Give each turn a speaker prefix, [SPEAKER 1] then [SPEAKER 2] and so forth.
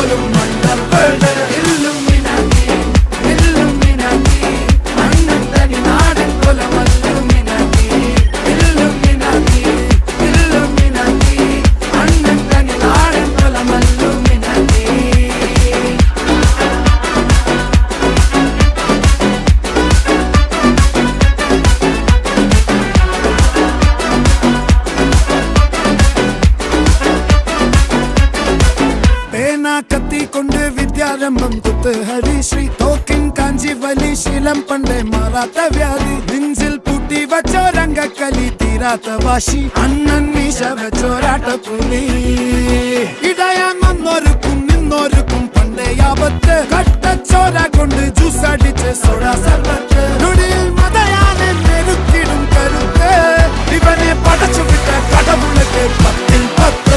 [SPEAKER 1] പോലും മണ്ടപ്പേട് Illuminati Illuminati അണ്ണൻ തനി നാടൻ കൊലമല്ലുമിനാറ്റി ഇല്ലുമിനാറ്റി ഇല്ലുമിനാറ്റി അണ്ണൻ തനി നാടൻ കൊലമല്ലുമിനാറ്റി. കത്തി കൊണ്ട് വിദ്യാരംഭം കുത്ത് ഹരിശ്രീ തോക്കിൻ കാഞ്ചി വലി ശീലം പണ്ടേ മാറാത്ത വ്യാധി നെഞ്ചിൽ പൂട്ടി വച്ചോരംഗക്കലി തീരാത്ത വാശി അണ്ണൻ മീശ വെച്ചോരാട്ട പുലി